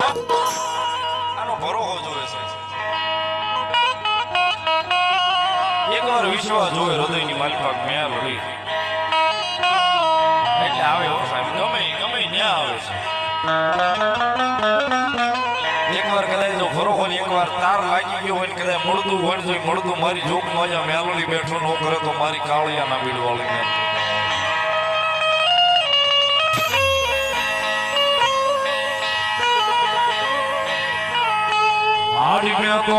આનો ભરોહો જોવે છે એકવાર વિશ્વાસ જોવે હૃદયની માલિકા મેલ હોય એટલે આવે હો સાહેબ ગમે ન્યા આવે છે એકવાર કદાચ જો ભરોહો ને એકવાર તાર લાગી ગયો હોય કદાચ મળતું હોય તો મળતું મારી જોક મજા મેલડી બેઠો ન કરે તો મારી કાળિયા ના બીડવાળી ને આડી મે તો